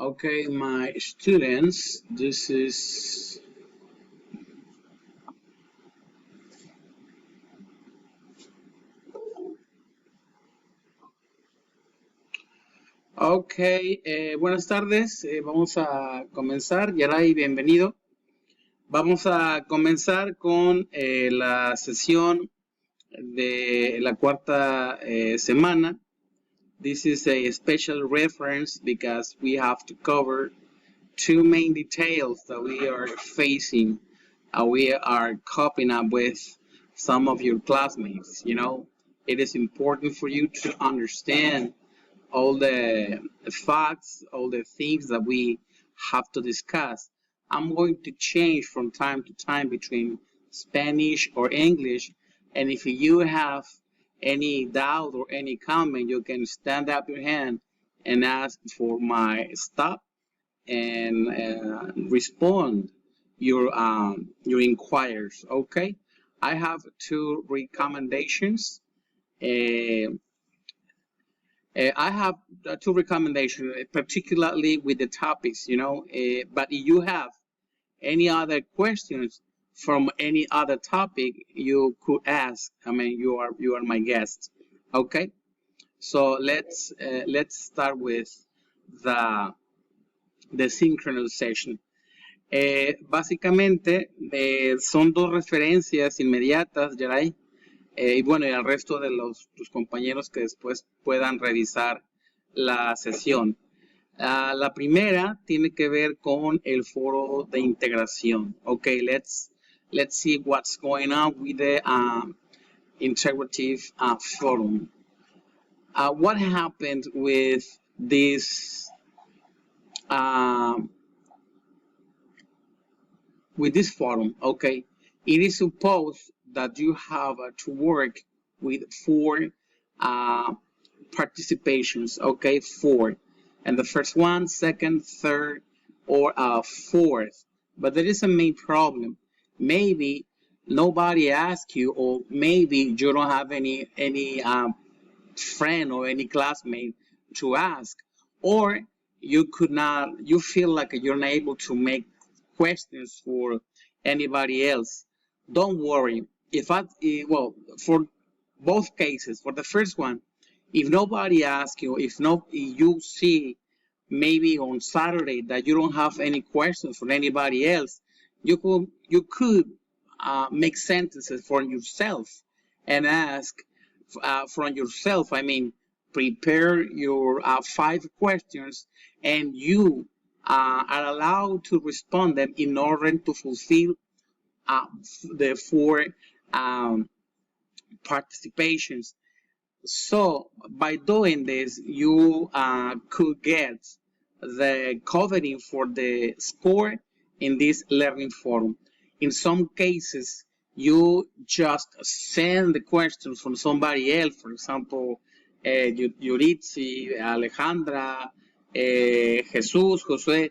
Okay, my students, this is buenas tardes, vamos a comenzar. Yaray, bienvenido. Vamos a comenzar con la sesión de la cuarta semana. This is a special reference because we have to cover two main details that we are facing. We are coping up with some of your classmates. You know, it is important for you to understand all the facts, all the things that we have to discuss. I'm going to change from time to time between Spanish or English, and if you have any doubt or any comment, you can stand up your hand and ask for my stop and respond your inquiries. Okay, I have two recommendations. I have two recommendations, particularly with the topics, you know. But if you have any other questions from any other topic, you could ask. I mean, you are my guest. Okay, so let's start with the the synchronization. Básicamente son dos referencias inmediatas, Yaray, y bueno, y al resto de tus compañeros que después puedan revisar la sesión. La primera tiene que ver con el foro de integración. Okay, let's see what's going on with the integrative forum. What happened with this forum? Okay, it is supposed that you have to work with four participations. Okay, four, and the first one, second, third, or fourth. But there is a main problem. Maybe nobody asked you, or maybe you don't have any friend or any classmate to ask, or you could not. You feel like you're not able to make questions for anybody else. Don't worry. Well, for both cases, for the first one, if nobody asks you, if you see maybe on Saturday that you don't have any questions for anybody else, you could make sentences for yourself and ask from yourself. I mean, prepare your 5 questions, and you are allowed to respond them in order to fulfill the four participations. So by doing this, you could get the covering for the score in this learning forum. In some cases, you just send the questions from somebody else. For example, Yuritsi, Alejandra, Jesus, Jose.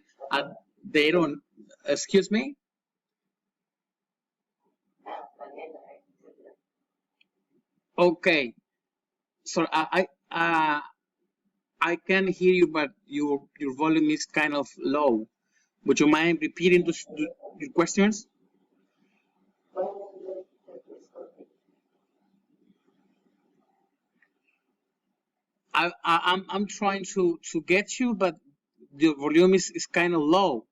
They don't. Excuse me. Okay. So I can hear you, but your volume is kind of low. Would you mind repeating your questions? I'm trying to get you, but the volume is kind of low.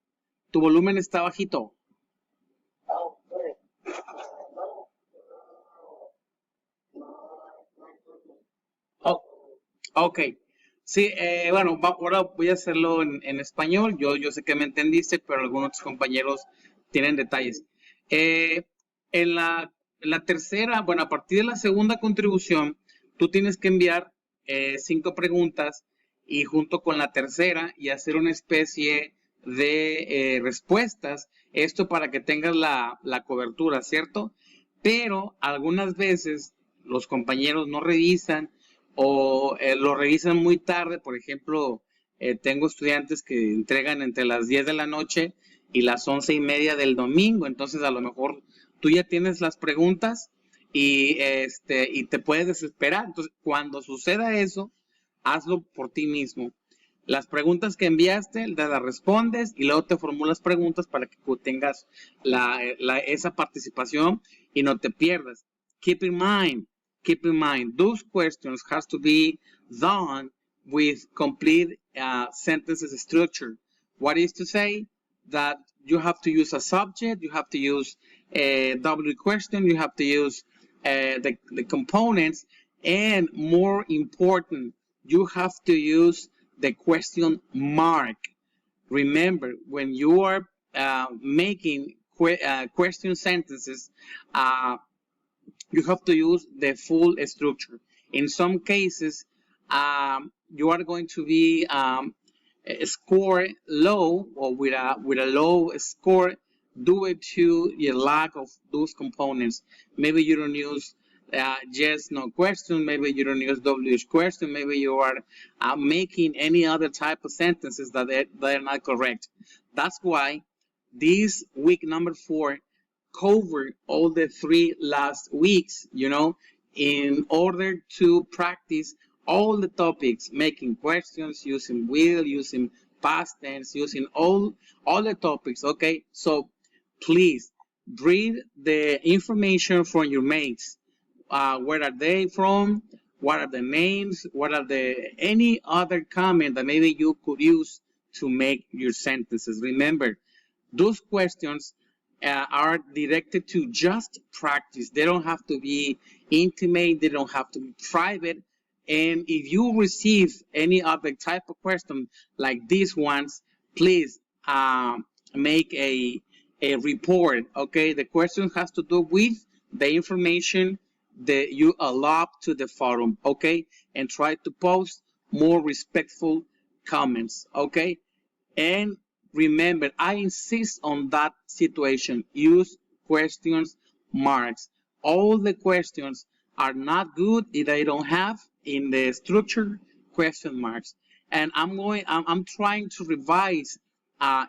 Tu volumen está bajito. Oh, ok. Sí, bueno, ahora voy a hacerlo en español. Yo sé que me entendiste, pero algunos compañeros tienen detalles. En la tercera, bueno, a partir de la segunda contribución, tú tienes que enviar 5 preguntas y junto con la tercera y hacer una especie de respuestas. Esto para que tengas la cobertura, ¿cierto? Pero algunas veces los compañeros no revisan o lo revisan muy tarde. Por ejemplo, tengo estudiantes que entregan entre las 10 de la noche y las 11:30 del domingo. Entonces, a lo mejor tú ya tienes las preguntas y te puedes desesperar. Entonces, cuando suceda eso, hazlo por ti mismo. Las preguntas que enviaste, las respondes y luego te formulas preguntas para que tengas esa participación y no te pierdas. Keep in mind, those questions has to be done with complete sentences structure. What is to say that you have to use a subject, you have to use a W question, you have to use the components, and more important, you have to use the question mark. Remember, when you are making question sentences, you have to use the full structure. In some cases, you are going to be score low or with a low score due to the lack of those components. Maybe you don't use yes, no question. Maybe you don't use WH question. Maybe you are making any other type of sentences that they're not correct. That's why this week number 4 covered all the 3 last weeks, in order to practice all the topics, making questions, using will, using past tense, using all the topics. Okay, so please read the information from your mates. Where are they from? What are the names? What are any other comment that maybe you could use to make your sentences? Remember, those questions are directed to just practice. They don't have to be intimate. They don't have to be private. And if you receive any other type of question like these ones, please make a report. Okay, the question has to do with the information that you allow to the forum. Okay, and try to post more respectful comments. Okay, and remember, I insist on that situation. Use questions marks. All the questions are not good if they don't have in the structure question marks. And I'm trying to revise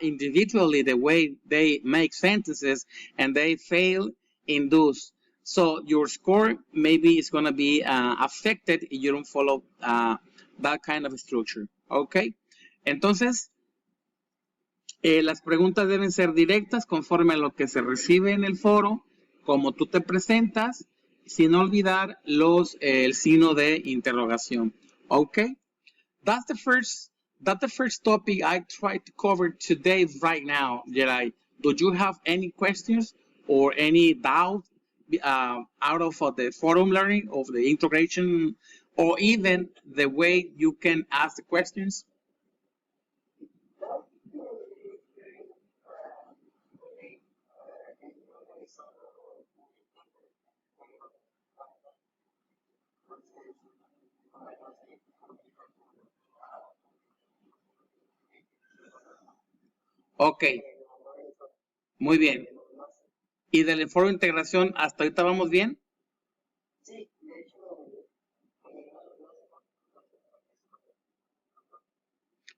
individually the way they make sentences, and they fail in those. So your score maybe is going to be affected if you don't follow that kind of structure. Okay. Entonces, las preguntas deben ser directas conforme a lo que se recibe en el foro, como tú te presentas, sin olvidar el signo de interrogación. Okay, that's the first topic I tried to cover today right now, Jerai. Do you have any questions or any doubt out of the forum learning, of the integration, or even the way you can ask the questions? Ok, muy bien. ¿Y del foro de integración hasta ahorita vamos bien?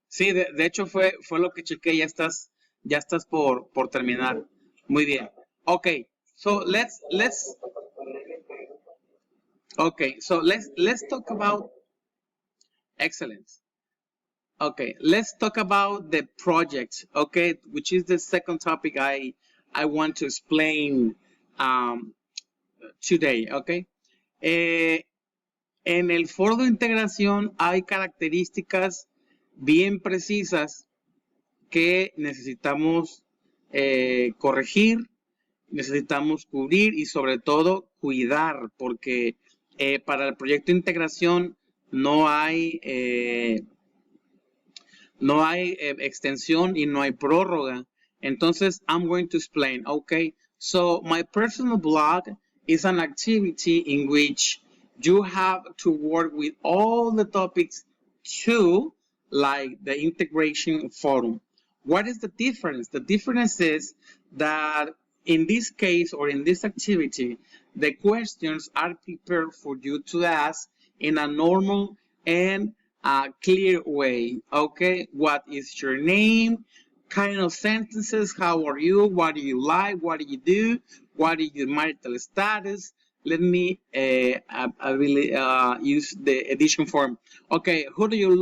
Sí, de hecho fue lo que chequé, ya estás por terminar. Muy bien. Ok, so let's talk about excellent. Okay, let's talk about the project, okay, which is the second topic I want to explain today, okay. En el foro de integración hay características bien precisas que necesitamos corregir, necesitamos cubrir y sobre todo cuidar, porque para el proyecto de integración no hay extensión y no hay prórroga. Entonces, I'm going to explain. Okay, so my personal blog is an activity in which you have to work with all the topics too, like the integration forum. What is the difference? The difference is that in this case, or in this activity, the questions are prepared for you to ask in a normal and clear way. Okay, what is your name? Kind of sentences. How are you? What do you like? What do you do? What is your marital status? Let me I really use the edition form. Okay, who do you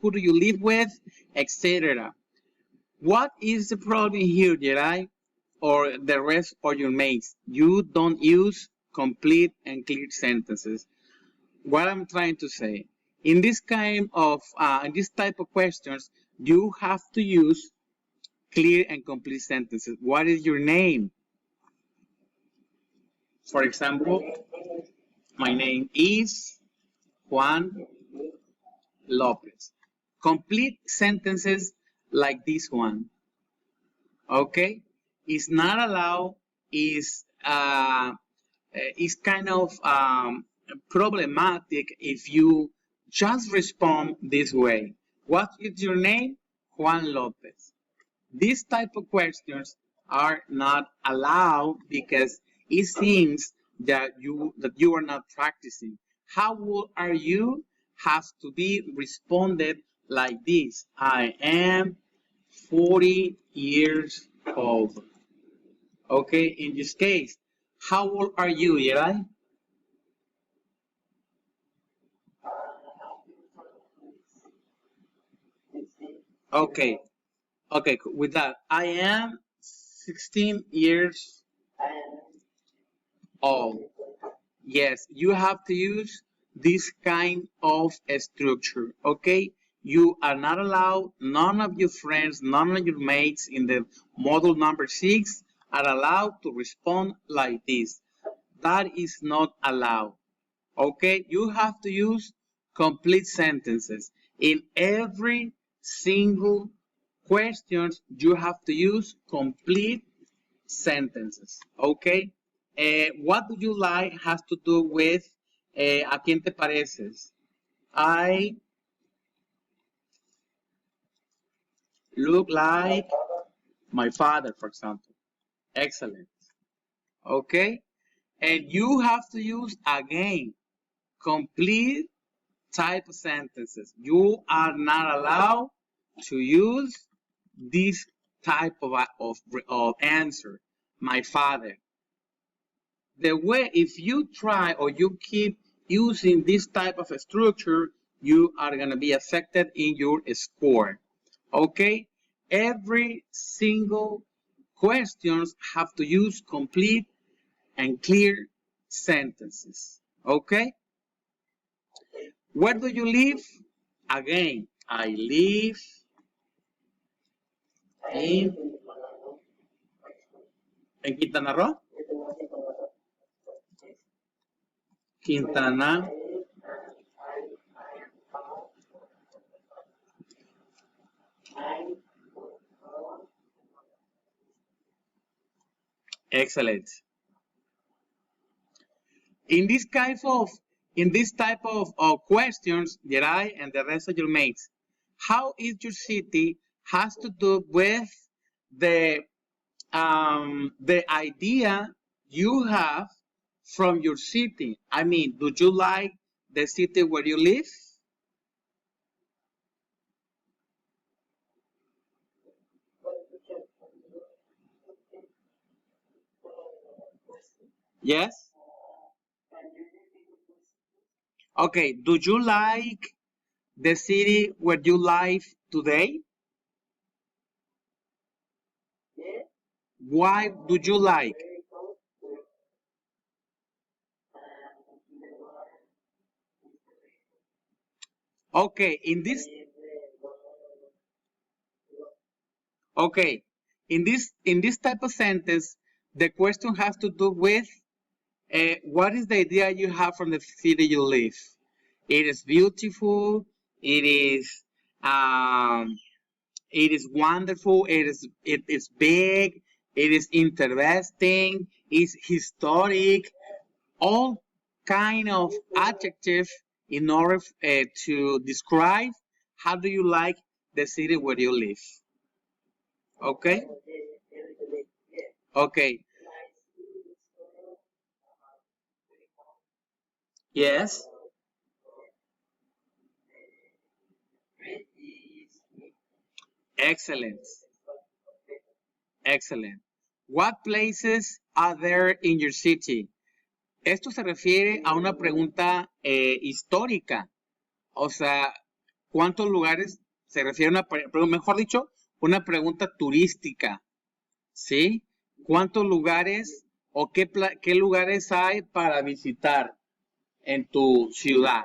who do you live with, etc. What is the problem here, Jerai, or the rest of your mates? You don't use complete and clear sentences. What I'm trying to say, in this in this type of questions, you have to use clear and complete sentences. What is your name? For example, my name is Juan Lopez. Complete sentences like this one. Okay, is not allowed. Is kind of problematic if you just respond this way. What is your name? Juan Lopez. These type of questions are not allowed because it seems that you are not practicing. How old are you? Has to be responded like this. I am 40 years old. Okay, in this case, how old are you, Eli? Okay, okay, with that, I am 16 years old. Yes, you have to use this kind of structure, okay? You are not allowed, none of your friends, none of your mates in the model number 6 are allowed to respond like this. That is not allowed, okay? You have to use complete sentences. In every single questions, you have to use complete sentences, okay? What do you like has to do with a quién te pareces. I look like my father, for example. Excellent. Okay? And you have to use again complete type of sentences. You are not allowed to use this type of answer. My father. The way, if you try or you keep using this type of structure, you are going to be affected in your score. Okay? Every single questions have to use complete and clear sentences. Okay? Where do you live? Again, I live in, en Quintana Roo. Quintana. Excellent. In this type of questions, Jerai and the rest of your mates, how is your city has to do with the the idea you have from your city. I mean, do you like the city where you live? Yes. Okay. Do you like the city where you live today? Why do you like? Okay, okay, in this type of sentence, the question has to do with what is the idea you have from the city you live? It is beautiful. It is um, it is wonderful. It is big. It is interesting. It's historic. All kind of adjective in order to describe how do you like the city where you live. Okay. Okay. Yes. Excellent. Excellent. What places are there in your city? Esto se refiere a una pregunta histórica. O sea, ¿Cuántos lugares se refiere a una, mejor dicho, una pregunta turística? ¿Sí? ¿Cuántos lugares o qué lugares hay para visitar en tu ciudad?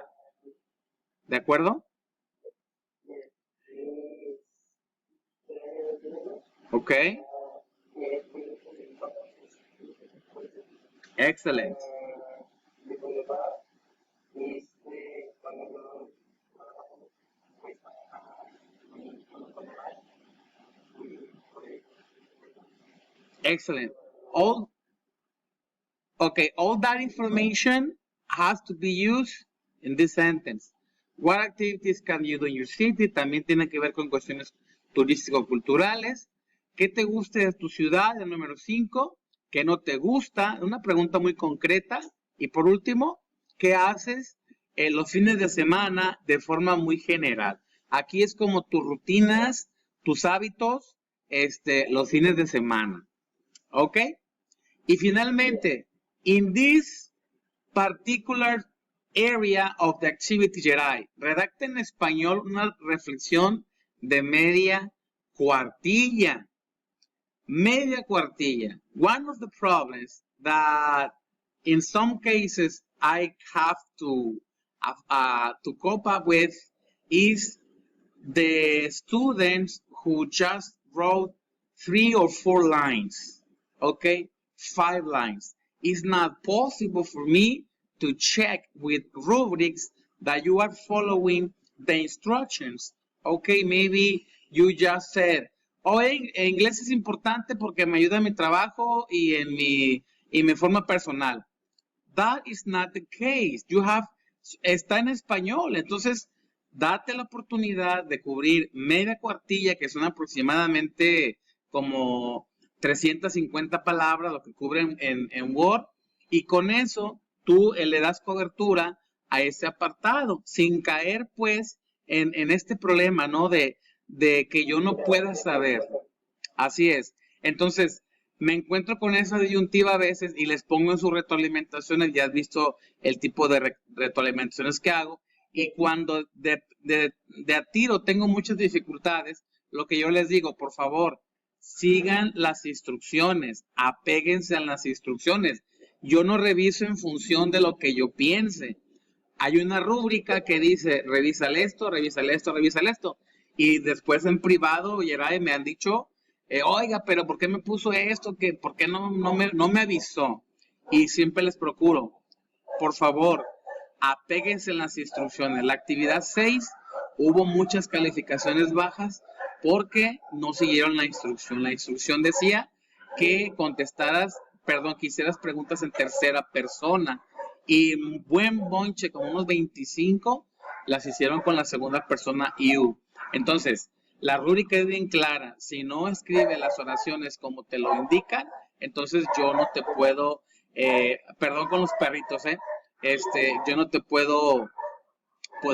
¿De acuerdo? Ok. Excellent. Excellent. All Okay, all that information has to be used in this sentence. What activities can you do in your city? También tiene que ver con cuestiones turístico-culturales. ¿Qué te gusta de tu ciudad? El número 5. ¿Qué no te gusta? Una pregunta muy concreta. Y por último, ¿qué haces en los fines de semana de forma muy general? Aquí es como tus rutinas, tus hábitos, los fines de semana. ¿Ok? Y finalmente, in this particular area of the activity, Geray, redacta en español una reflexión de media cuartilla. Media cuartilla. One of the problems that in some cases I have to cope up with is the students who just wrote 3 or 4 lines. Okay? 5 lines. It's not possible for me to check with rubrics that you are following the instructions. Okay, maybe you just said, oh, inglés es importante porque me ayuda en mi trabajo y en mi forma personal. That is not the case. Está en español, entonces date la oportunidad de cubrir media cuartilla, que son aproximadamente como 350 palabras, lo que cubren en Word, y con eso tú le das cobertura a ese apartado, sin caer pues en este problema, ¿no? De que yo no pueda saber. Así es. Entonces, me encuentro con esa disyuntiva a veces y les pongo en sus retroalimentaciones, ya has visto el tipo de retroalimentaciones que hago, y cuando de a tiro tengo muchas dificultades, lo que yo les digo, por favor, sigan las instrucciones, apéguense a las instrucciones. Yo no reviso en función de lo que yo piense. Hay una rúbrica que dice, revísale esto, revísale esto, revísale esto. Y después en privado, Yeray, me han dicho, oiga, pero ¿por qué me puso esto? ¿Por qué no me avisó? Y siempre les procuro, por favor, apéguense en las instrucciones. La actividad 6 hubo muchas calificaciones bajas porque no siguieron la instrucción. La instrucción decía que que hicieras preguntas en tercera persona. Y buen bonche, como unos 25, las hicieron con la segunda persona you. Entonces, la rúbrica es bien clara. Si no escribe las oraciones como te lo indican, entonces yo no te puedo, perdón con los perritos, yo no te puedo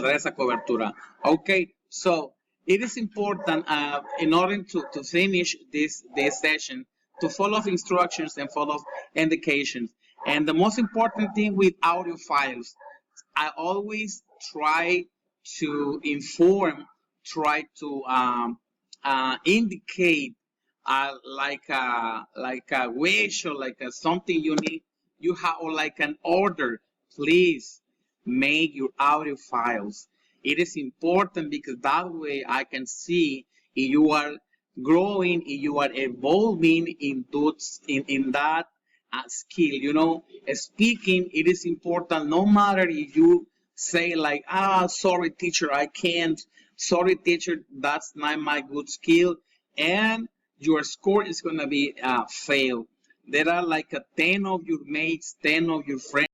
dar esa cobertura. Okay, so it is important in order to finish this session to follow instructions and follow indications. And the most important thing with audio files, I always try to inform, try to indicate like a wish or like something you need, you have, or like an order. Please make your audio files. It is important because that way I can see if you are growing, if you are evolving in that skill. You know, speaking, it is important no matter if you say like, sorry teacher, I can't. Sorry teacher, that's not my good skill. And your score is going to be failed. There are like 10 of your mates, 10 of your friends